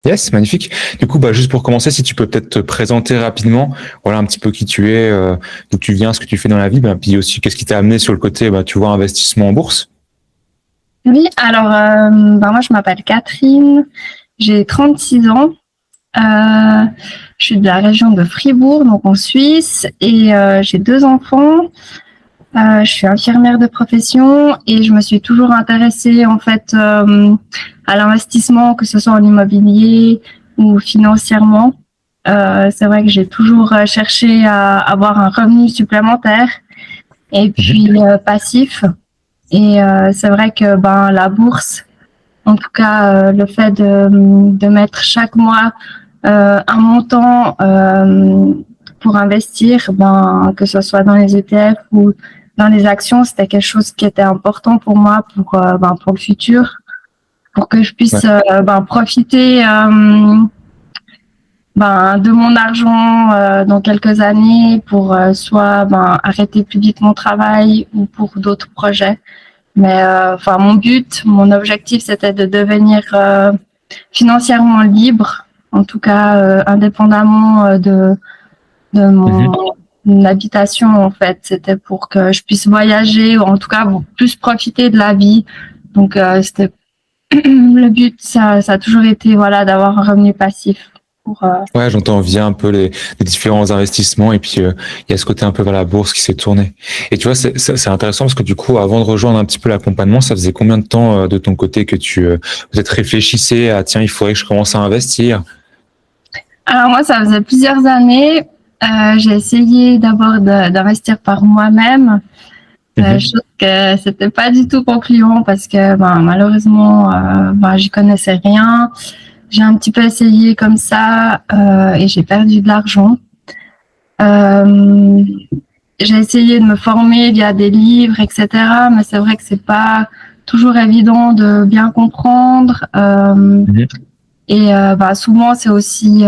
Yes, magnifique. Du coup, juste pour commencer, si tu peux peut-être te présenter rapidement, voilà un petit peu qui tu es, d'où tu viens, ce que tu fais dans la vie, puis aussi qu'est-ce qui t'a amené sur le côté, tu vois, investissement en bourse. Oui, alors moi je m'appelle Catherine, j'ai 36 ans, je suis de la région de Fribourg, donc en Suisse, et j'ai 2 enfants. Je suis infirmière de profession et je me suis toujours intéressée en fait à l'investissement, que ce soit en immobilier ou financièrement. C'est vrai que j'ai toujours cherché à avoir un revenu supplémentaire et puis passif. Et c'est vrai que la bourse, en tout cas le fait de mettre chaque mois un montant pour investir, que ce soit dans les ETF ou dans les actions, c'était quelque chose qui était important pour moi pour le futur, pour que je puisse profiter de mon argent dans quelques années pour soit arrêter plus vite mon travail ou pour d'autres projets. Mais mon objectif, c'était de devenir financièrement libre, en tout cas indépendamment de mon habitation en fait. C'était pour que je puisse voyager ou en tout cas plus profiter de la vie. Donc c'était le but, ça a toujours été d'avoir un revenu passif. Ouais, j'entends via un peu les différents investissements et puis il y a ce côté un peu vers la bourse qui s'est tourné. Et tu vois, c'est intéressant parce que du coup, avant de rejoindre un petit peu l'accompagnement, ça faisait combien de temps de ton côté que tu peut-être réfléchissais à tiens, il faudrait que je commence à investir? Alors moi, ça faisait plusieurs années. J'ai essayé d'abord d'investir par moi-même. Chose que c'était pas du tout concluant parce que malheureusement, j'y connaissais rien. J'ai un petit peu essayé comme ça et j'ai perdu de l'argent. J'ai essayé de me former via des livres, etc. Mais c'est vrai que c'est pas toujours évident de bien comprendre. Et souvent, c'est aussi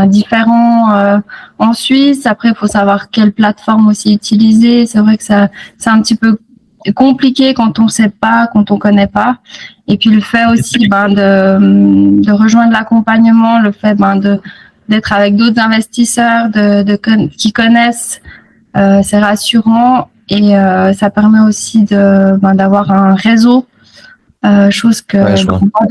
différent en Suisse. Après, il faut savoir quelle plateforme aussi utiliser. C'est vrai que c'est un petit peu compliqué quand on sait pas, quand on connaît pas. Et puis le fait aussi de rejoindre l'accompagnement, le fait d'être avec d'autres investisseurs qui connaissent, c'est rassurant et ça permet aussi d'avoir un réseau. Chose que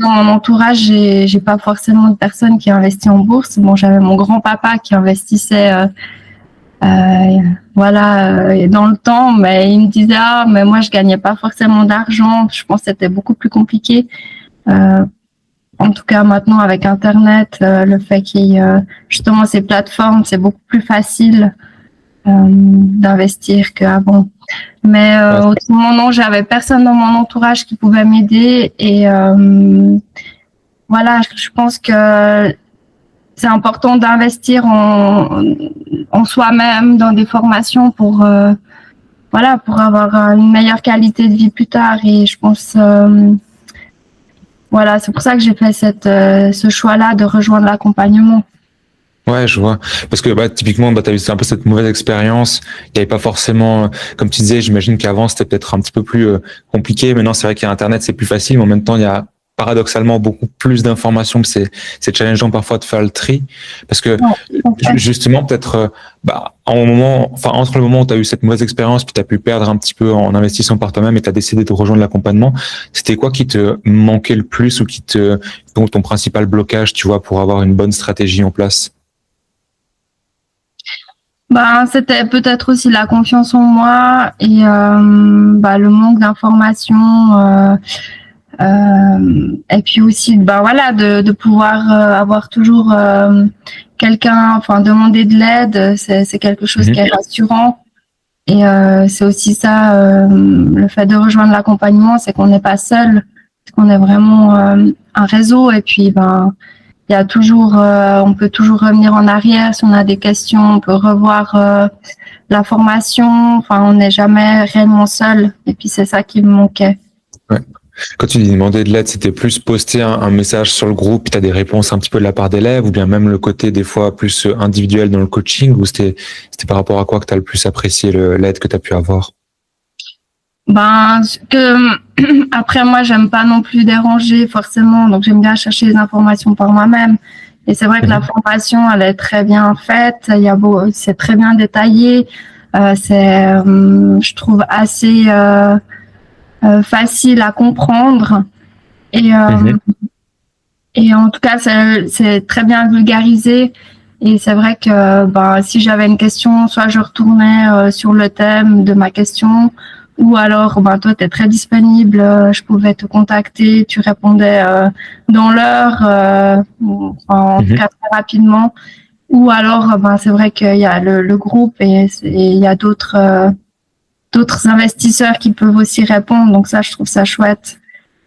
dans mon entourage, j'ai pas forcément de personnes qui investissent en bourse. Bon, j'avais mon grand-papa qui investissait dans le temps, mais il me disait mais moi je gagnais pas forcément d'argent. Je pense que c'était beaucoup plus compliqué. En tout cas maintenant avec Internet, le fait qu'il y ait justement ces plateformes, c'est beaucoup plus facile d'investir qu'avant. Mais autrement non, j'avais personne dans mon entourage qui pouvait m'aider et je pense que c'est important d'investir en soi-même dans des formations pour avoir une meilleure qualité de vie plus tard. Et je pense c'est pour ça que j'ai fait ce choix-là de rejoindre l'accompagnement. Ouais, je vois. Parce que typiquement, tu as eu un peu cette mauvaise expérience. Il n'y avait pas forcément, comme tu disais, j'imagine qu'avant c'était peut-être un petit peu plus compliqué. Maintenant, c'est vrai qu'il y a Internet, c'est plus facile, mais en même temps, il y a paradoxalement beaucoup plus d'informations. C'est challengeant parfois de faire le tri. Parce que justement, peut-être entre le moment où tu as eu cette mauvaise expérience, puis tu as pu perdre un petit peu en investissant par toi-même et tu as décidé de rejoindre l'accompagnement, c'était quoi qui te manquait le plus ou ton principal blocage, tu vois, pour avoir une bonne stratégie en place? C'était peut-être aussi la confiance en moi et le manque d'informations et puis aussi de pouvoir avoir toujours quelqu'un, demander de l'aide, c'est quelque chose qui est rassurant et c'est aussi ça le fait de rejoindre l'accompagnement, c'est qu'on n'est pas seul, qu'on est vraiment un réseau et puis il y a toujours, on peut toujours revenir en arrière si on a des questions, on peut revoir la formation. Enfin, on n'est jamais réellement seul. Et puis c'est ça qui me manquait. Ouais. Quand tu dis demander de l'aide, c'était plus poster un message sur le groupe, puis tu as des réponses un petit peu de la part d'élèves, ou bien même le côté des fois plus individuel dans le coaching, ou c'était par rapport à quoi que tu as le plus apprécié l'aide que tu as pu avoir? Ben, après, moi, j'aime pas non plus déranger forcément, donc j'aime bien chercher les informations par moi-même. Et c'est vrai que la formation, elle est très bien faite, c'est très bien détaillé, je trouve assez facile à comprendre. Et, et en tout cas, c'est très bien vulgarisé. Et c'est vrai que si j'avais une question, soit je retournais sur le thème de ma question, ou alors toi, tu es très disponible, je pouvais te contacter, tu répondais dans l'heure, en tout cas très rapidement. Ou alors, c'est vrai qu'il y a le groupe et il y a d'autres investisseurs qui peuvent aussi répondre. Donc ça, je trouve ça chouette.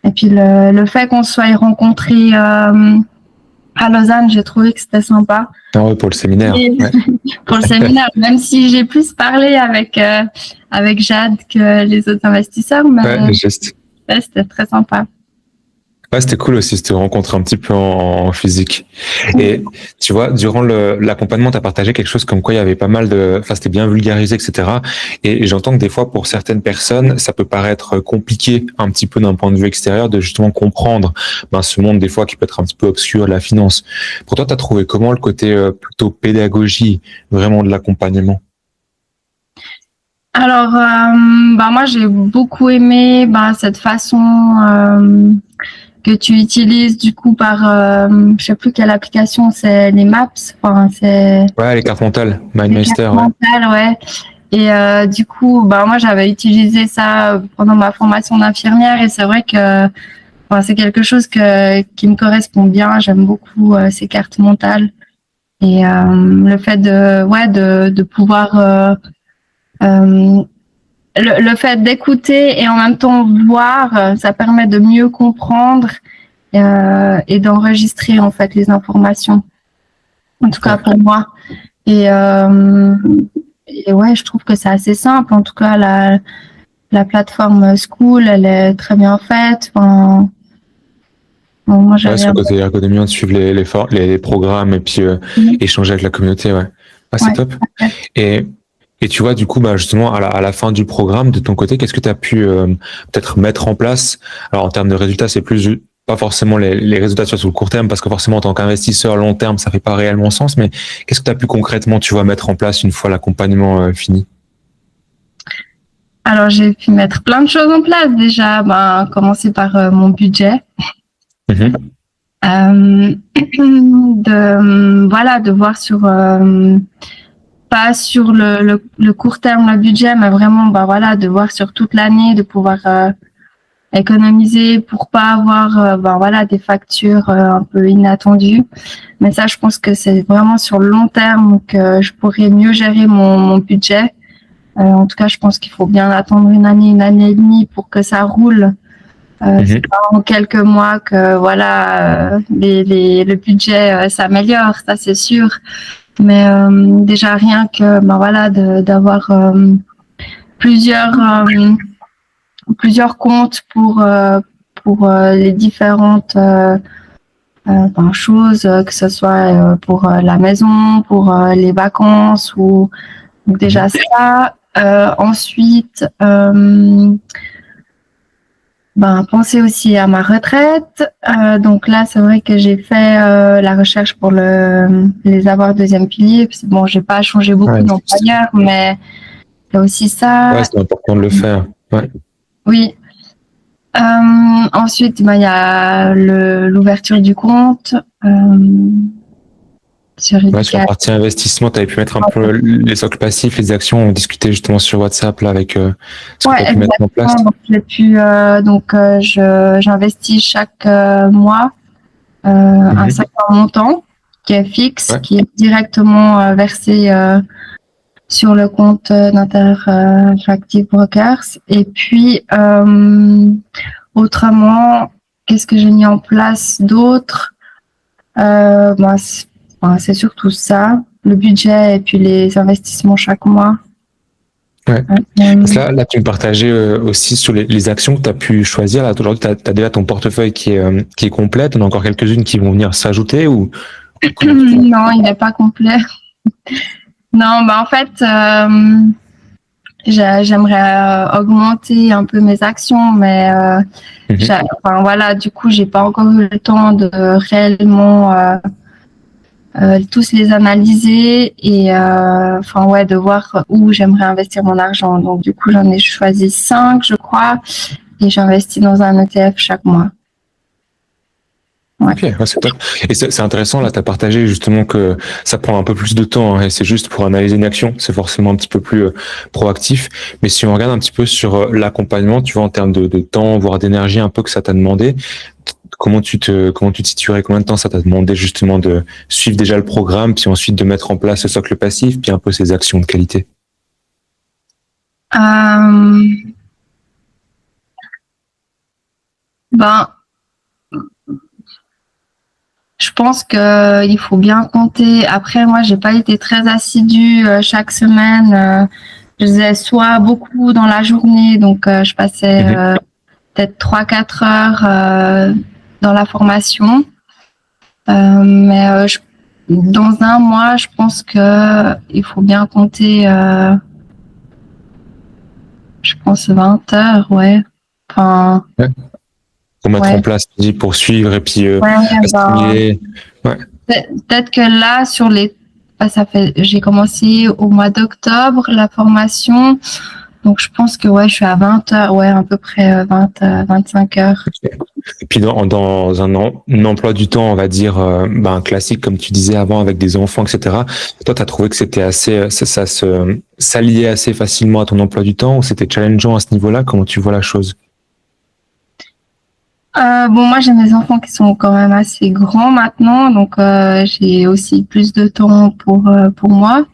Et puis le fait qu'on se soit rencontrés à Lausanne, j'ai trouvé que c'était sympa. Ah ouais, pour le séminaire. Ouais. Pour le séminaire, même si j'ai plus parlé avec Jade que les autres investisseurs, mais c'était très sympa. Ouais, c'était cool aussi de te rencontrer un petit peu en physique. Et tu vois, durant l'accompagnement, tu as partagé quelque chose comme quoi il y avait pas mal c'était bien vulgarisé, etc. Et j'entends que des fois, pour certaines personnes, ça peut paraître compliqué un petit peu d'un point de vue extérieur de justement comprendre ce monde des fois qui peut être un petit peu obscur, la finance. Pour toi, tu as trouvé comment le côté plutôt pédagogie vraiment de l'accompagnement? Alors, moi, j'ai beaucoup aimé cette façon que tu utilises du coup par, je sais plus quelle application, c'est les Maps. Ouais, les cartes mentales, MindMeister. Ouais. Et du coup, moi, j'avais utilisé ça pendant ma formation d'infirmière et c'est vrai que c'est quelque chose qui me correspond bien. J'aime beaucoup ces cartes mentales et le fait de pouvoir le fait d'écouter et en même temps voir, ça permet de mieux comprendre et d'enregistrer en fait les informations. En tout cas pour moi. Et ouais, je trouve que c'est assez simple. En tout cas, la plateforme School, elle est très bien faite. Moi, c'est le côté ergonomie, de suivre les programmes et puis échanger avec la communauté. Ouais. C'est top. Et tu vois, du coup, justement, à la fin du programme, de ton côté, qu'est-ce que tu as pu peut-être mettre en place? Alors, en termes de résultats, c'est pas forcément les résultats sur le court terme, parce que forcément, en tant qu'investisseur long terme, ça fait pas réellement sens, mais qu'est-ce que tu as pu concrètement, tu vois, mettre en place une fois l'accompagnement fini? Alors, j'ai pu mettre plein de choses en place déjà. Commencer par mon budget. De voir sur pas sur le court terme le budget, mais vraiment de voir sur toute l'année, de pouvoir économiser pour pas avoir des factures un peu inattendues. Mais ça, je pense que c'est vraiment sur le long terme que je pourrais mieux gérer mon budget. En tout cas, je pense qu'il faut bien attendre une année et demie pour que ça roule. C'est pas en quelques mois que le budget s'améliore, ça c'est sûr. Mais déjà rien que d'avoir plusieurs comptes pour les différentes choses, que ce soit pour la maison, pour les vacances ou donc déjà ça. Ensuite, penser aussi à ma retraite. Donc là, c'est vrai que j'ai fait la recherche pour les avoirs deuxième pilier. Bon, j'ai pas changé beaucoup d'employeur, mais c'est aussi ça. Ouais, c'est important de le faire. Ouais. Oui. Ensuite, il y a l'ouverture du compte. Sur la partie investissement, tu avais pu mettre un peu les socles passifs, les actions. On discutait justement sur WhatsApp là, avec ce que tu as pu mettre en place. Donc, j'investis chaque mois un certain montant qui est fixe, qui est directement versé sur le compte d'Interactive Brokers. Et puis, autrement, qu'est-ce que j'ai mis en place d'autre? C'est surtout ça, le budget et puis les investissements chaque mois. Ouais. Parce que là, tu me partageais aussi sur les actions que tu as pu choisir. Là, aujourd'hui, tu as déjà ton portefeuille qui est complet. Tu en as encore quelques-unes qui vont venir s'ajouter ou Non, il n'est pas complet. Non, en fait, j'aimerais augmenter un peu mes actions, mais enfin voilà, du coup, j'ai pas encore eu le temps de réellement tous les analyser et enfin ouais, de voir où j'aimerais investir mon argent. Donc du coup, j'en ai choisi 5, je crois, et j'investis dans un ETF chaque mois. Ouais. Ok, ouais, c'est top. Et c'est intéressant, là, tu as partagé justement que ça prend un peu plus de temps, hein, et c'est juste pour analyser une action, c'est forcément un petit peu plus proactif. Mais si on regarde un petit peu sur l'accompagnement, tu vois, en termes de temps, voire d'énergie un peu que ça t'a demandé, comment tu te situerais, combien de temps ça t'a demandé justement de suivre déjà le programme, puis ensuite de mettre en place ce socle passif, puis un peu ces actions de qualité? Ben, je pense que il faut bien compter. Après, moi, j'ai pas été très assidue chaque semaine. Je faisais soit beaucoup dans la journée, donc je passais peut-être 3-4 heures dans la formation. Mais dans un mois, je pense que il faut bien compter, je pense 20 heures, ouais. Enfin, Ouais. Pour mettre ouais. en place, tu dis, pour suivre et puis Ben, ouais. peut-être que là, sur les, j'ai commencé au mois d'octobre la formation, donc je pense que ouais, je suis à 20 heures, ouais, à peu près 25 heures. Et puis dans un emploi du temps, on va dire, classique, comme tu disais avant, avec des enfants, etc. Toi, tu as trouvé que c'était assez, ça s'alliait assez facilement à ton emploi du temps, ou c'était challengeant à ce niveau-là? Comment tu vois la chose? Bon, moi, j'ai mes enfants qui sont quand même assez grands maintenant, donc j'ai aussi plus de temps pour moi.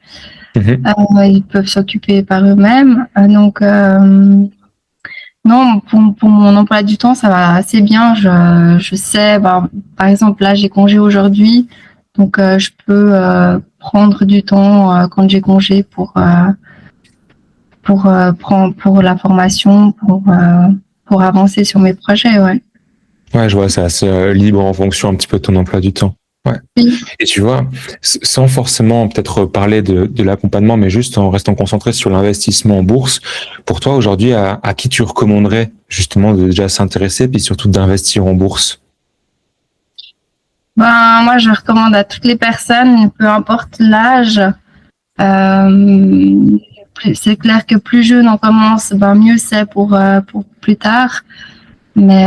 Ils peuvent s'occuper par eux-mêmes. Donc, non, pour mon emploi du temps, ça va assez bien. Je sais, par exemple, là, j'ai congé aujourd'hui, donc je peux prendre du temps quand j'ai congé prendre pour la formation, pour avancer sur mes projets, ouais. Ouais, je vois, c'est assez libre en fonction un petit peu de ton emploi du temps. Ouais. Oui. Et tu vois, sans forcément peut-être parler de l'accompagnement, mais juste en restant concentré sur l'investissement en bourse, pour toi aujourd'hui, à qui tu recommanderais justement de déjà s'intéresser, puis surtout d'investir en bourse? Moi, je recommande à toutes les personnes, peu importe l'âge. C'est clair que plus jeune on commence, mieux c'est pour plus tard. Mais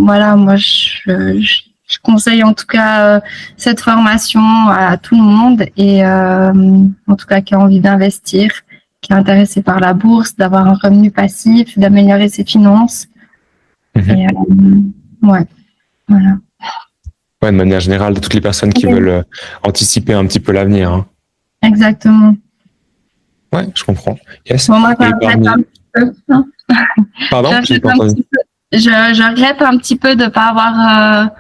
voilà, moi, je conseille en tout cas cette formation à tout le monde et en tout cas qui a envie d'investir, qui est intéressé par la bourse, d'avoir un revenu passif, d'améliorer ses finances. Et ouais, voilà. Ouais, de manière générale, de toutes les personnes qui veulent anticiper un petit peu l'avenir. Hein. Exactement. Ouais, je comprends. Yes. Bon, moi, je regrette un petit peu. Pardon, j'ai pas entendu. Je regrette un petit peu de ne pas avoir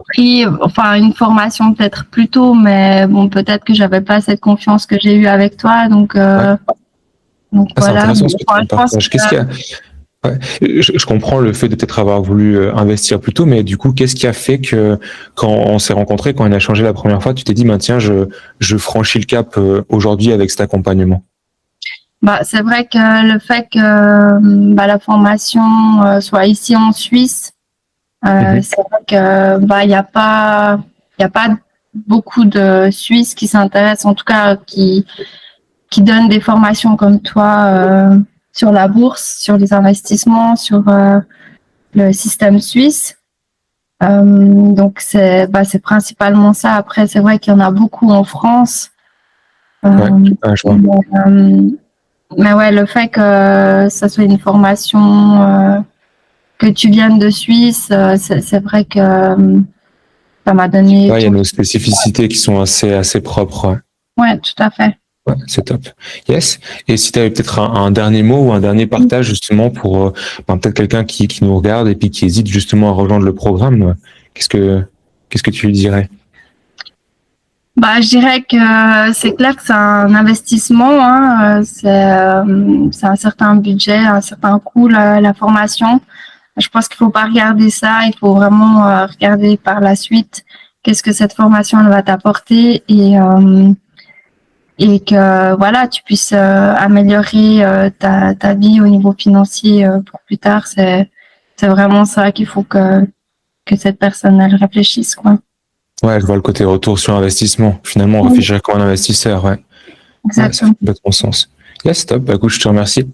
pris une formation peut-être plus tôt, mais bon, peut-être que j'avais pas cette confiance que j'ai eue avec toi, donc voilà. C'est intéressant ce que tu partages. Qu'est-ce qu'il y a? Ouais. Je comprends le fait de peut-être avoir voulu investir plus tôt, mais du coup, qu'est-ce qui a fait que quand on s'est rencontrés, quand on a changé la première fois, tu t'es dit, tiens, je franchis le cap aujourd'hui avec cet accompagnement? C'est vrai que le fait que la formation soit ici en Suisse, c'est vrai que il y a pas beaucoup de Suisses qui s'intéressent, en tout cas qui donnent des formations comme toi sur la bourse, sur les investissements, sur le système suisse. Donc c'est principalement ça. Après, c'est vrai qu'il y en a beaucoup en France. Je vois. Mais ouais, le fait que ça soit une formation que tu viennes de Suisse, c'est vrai que ça m'a donné. Il y a nos spécificités qui sont assez propres. Ouais, tout à fait. Ouais, c'est top. Yes. Et si tu avais peut-être un dernier mot ou un dernier partage justement pour peut-être quelqu'un qui nous regarde et puis qui hésite justement à rejoindre le programme, qu'est-ce que tu lui dirais? Je dirais que c'est clair que c'est un investissement, hein, c'est un certain budget, un certain coût la formation. Je pense qu'il faut pas regarder ça, il faut vraiment regarder par la suite qu'est-ce que cette formation elle va t'apporter et que voilà, tu puisses améliorer ta vie au niveau financier pour plus tard. C'est vraiment ça qu'il faut que cette personne elle réfléchisse, quoi. Ouais, je vois le côté retour sur investissement. Finalement, on Oui, réfléchir comme un investisseur, ouais. Ouais, ça fait exactement. complètement sens. Yes, top. Bah, écoute, je te remercie.